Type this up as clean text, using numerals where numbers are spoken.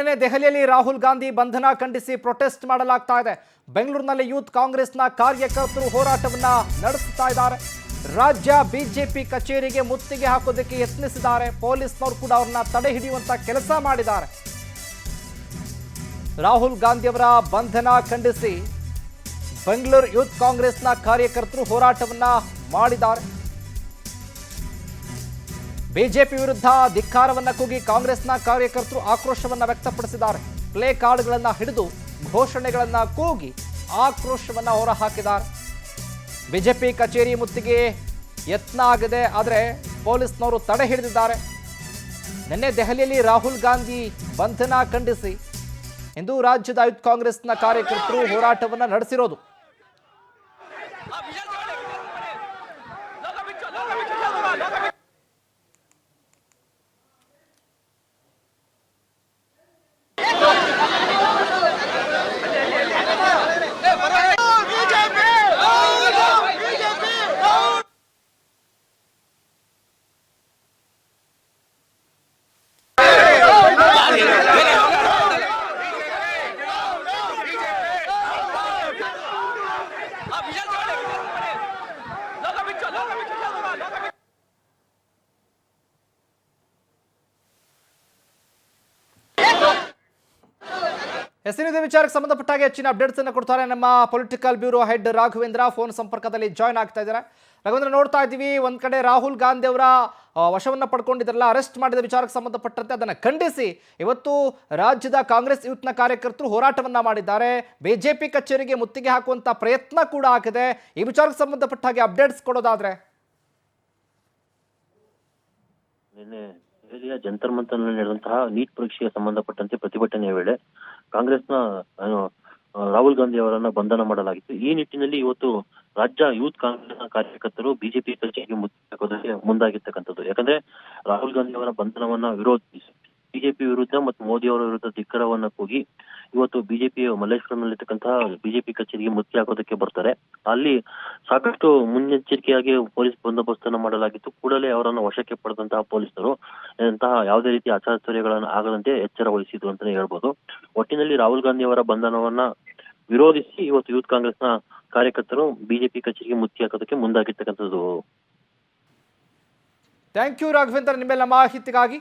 ನಿನ್ನೆ ದೆಹಲಿಯಲ್ಲಿ ರಾಹುಲ್ ಗಾಂಧಿ ಬಂಧನ ಖಂಡಿಸಿ ಪ್ರೊಟೆಸ್ಟ್ ಮಾಡಲಾಗ್ತಾ ಇದೆ. ಬೆಂಗಳೂರಿನಲ್ಲಿ ಯೂತ್ ಕಾಂಗ್ರೆಸ್ನ ಕಾರ್ಯಕರ್ತರು ಹೋರಾಟವನ್ನ ನಡೆಸುತ್ತಾ ಇದ್ದಾರೆ. ರಾಜ್ಯ ಬಿಜೆಪಿ ಕಚೇರಿಗೆ ಮುತ್ತಿಗೆ ಹಾಕೋದಕ್ಕೆ ಯತ್ನಿಸಿದ್ದಾರೆ. ಪೊಲೀಸ್ನವರು ಕೂಡ ಅವ್ರನ್ನ ತಡೆ ಹಿಡಿಯುವಂತ ಕೆಲಸ ಮಾಡಿದ್ದಾರೆ. ರಾಹುಲ್ ಗಾಂಧಿ ಅವರ ಬಂಧನ ಖಂಡಿಸಿ ಬೆಂಗಳೂರು ಯೂತ್ ಕಾಂಗ್ರೆಸ್ನ ಕಾರ್ಯಕರ್ತರು ಹೋರಾಟವನ್ನ ಮಾಡಿದ್ದಾರೆ. ಬಿಜೆಪಿ ವಿರುದ್ಧ ಧಿಕ್ಕಾರವನ್ನ ಕೂಗಿ ಕಾಂಗ್ರೆಸ್ನ ಕಾರ್ಯಕರ್ತರು ಆಕ್ರೋಶವನ್ನ ವ್ಯಕ್ತಪಡಿಸಿದ್ದಾರೆ. ಪ್ಲೇ ಕಾರ್ಡ್ಗಳನ್ನ ಹಿಡಿದು ಘೋಷಣೆಗಳನ್ನ ಕೂಗಿ ಆಕ್ರೋಶವನ್ನ ಹೊರಹಾಕಿದ್ದಾರೆ. ಬಿಜೆಪಿ ಕಚೇರಿ ಮುತ್ತಿಗೆ ಯತ್ನ ಆಗಿದೆ, ಆದರೆ ಪೊಲೀಸ್ನವರು ತಡೆ ಹಿಡಿದಿದ್ದಾರೆ. ನಿನ್ನೆ ದೆಹಲಿಯಲ್ಲಿ ರಾಹುಲ್ ಗಾಂಧಿ ಬಂಧನ ಖಂಡಿಸಿ ಇಂದು ರಾಜ್ಯದ ಯೂತ್ ಕಾಂಗ್ರೆಸ್ನ ಕಾರ್ಯಕರ್ತರು ಹೋರಾಟವನ್ನ ನಡೆಸಿರೋದು. ಎಸ್ನಿದೆ ವಿಚಾರಕ್ಕೆ ಸಂಬಂಧಪಟ್ಟ ಹಾಗೆ ಹೆಚ್ಚಿನ ಅಪ್ಡೇಟ್ಸ್ ಅನ್ನು ಕೊಡ್ತಾರೆ ನಮ್ಮ political bureau head Raghavendra. Phone ಸಂಪರ್ಕದಲ್ಲಿ ಜಾಯ್ನ್ ಆಗ್ತಾ ಇದ್ದಾರೆ. ರಾಘವೇಂದ್ರ, ನೋಡ್ತಾ ಇದ್ದೀವಿ ಒಂದ್ ಕಡೆ ರಾಹುಲ್ ಗಾಂಧಿ ಅವರ ವಶವನ್ನ ಪಡ್ಕೊಂಡಿದ್ರಲ್ಲ, ಅರೆಸ್ಟ್ ಮಾಡಿದ ವಿಚಾರಕ್ಕೆ ಸಂಬಂಧಪಟ್ಟಂತೆ ಅದನ್ನು ಖಂಡಿಸಿ ಇವತ್ತು ರಾಜ್ಯದ ಕಾಂಗ್ರೆಸ್ ಯೂತ್ನ ಕಾರ್ಯಕರ್ತರು ಹೋರಾಟವನ್ನ ಮಾಡಿದ್ದಾರೆ. ಬಿಜೆಪಿ ಕಚೇರಿಗೆ ಮುತ್ತಿಗೆ ಹಾಕುವಂತ ಪ್ರಯತ್ನ ಕೂಡ ಆಗಿದೆ. ಈ ವಿಚಾರಕ್ಕೆ ಸಂಬಂಧಪಟ್ಟ ಹಾಗೆ ಅಪ್ಡೇಟ್ಸ್ ಕೊಡೋದಾದ್ರೆ ನಿನ್ನೆ ದೆಹಲಿಯ ಜಂತರ್ ಮಂತರ್ನಲ್ಲಿ ನಡೆದಂತಹ ನೀಟ್ ಪರೀಕ್ಷೆಗೆ ಸಂಬಂಧಪಟ್ಟಂತೆ ಪ್ರತಿಭಟನೆಯ ವೇಳೆ ಕಾಂಗ್ರೆಸ್ನ ರಾಹುಲ್ ಗಾಂಧಿ ಅವರನ್ನ ಬಂಧನ ಮಾಡಲಾಗಿತ್ತು. ಈ ನಿಟ್ಟಿನಲ್ಲಿ ಇವತ್ತು ರಾಜ್ಯ ಯೂತ್ ಕಾಂಗ್ರೆಸ್ನ ಕಾರ್ಯಕರ್ತರು ಬಿಜೆಪಿ ಕಚೇರಿಗೆ ಮುತ್ತಿಗೆ ಹಾಕೋದಕ್ಕೆ ಮುಂದಾಗಿರ್ತಕ್ಕಂಥದ್ದು. ಯಾಕಂದ್ರೆ ರಾಹುಲ್ ಗಾಂಧಿ ಅವರ ಬಂಧನವನ್ನ ವಿರೋಧಿಸಿ ಬಿಜೆಪಿ ವಿರುದ್ಧ ಮತ್ತು ಮೋದಿ ಅವರ ವಿರುದ್ಧ ಧಿಕ್ಕರವನ್ನ ಕೂಗಿ ಇವತ್ತು ಬಿಜೆಪಿ ಮಲ್ಲೇಶ್ವರಂನಲ್ಲಿರ್ತಕ್ಕಂತಹ ಬಿಜೆಪಿ ಕಚೇರಿಗೆ ಮುತ್ತಿಗೆ ಹಾಕೋದಕ್ಕೆ ಬರ್ತಾರೆ. ಅಲ್ಲಿ ಸಾಕಷ್ಟು ಮುನ್ನೆಚ್ಚರಿಕೆಯಾಗಿ ಪೊಲೀಸ್ ಬಂದೋಬಸ್ತನ್ನು ಮಾಡಲಾಗಿತ್ತು. ಕೂಡಲೇ ಅವರನ್ನು ವಶಕ್ಕೆ ಪಡೆದಂತಹ ಪೊಲೀಸರು ಇಂತಹ ಯಾವುದೇ ರೀತಿಯ ಅಚಾತುರ್ಯಗಳನ್ನು ಆಗದಂತೆ ಎಚ್ಚರ ವಹಿಸಿದ್ರು ಅಂತಾನೆ ಹೇಳ್ಬೋದು. ಒಟ್ಟಿನಲ್ಲಿ ರಾಹುಲ್ ಗಾಂಧಿ ಅವರ ಬಂಧನವನ್ನ ವಿರೋಧಿಸಿ ಇವತ್ತು ಯೂತ್ ಕಾಂಗ್ರೆಸ್ನ ಕಾರ್ಯಕರ್ತರು ಬಿಜೆಪಿ ಕಚೇರಿಗೆ ಮುತ್ತಿಗೆ ಹಾಕೋದಕ್ಕೆ ಮುಂದಾಗಿರ್ತಕ್ಕಂಥದ್ದು. ಥ್ಯಾಂಕ್ ಯು ರಾಘವೇಂದ್ರ, ನಿಮ್ಮೆಲ್ಲ ಮಾಹಿತಿಗಾಗಿ.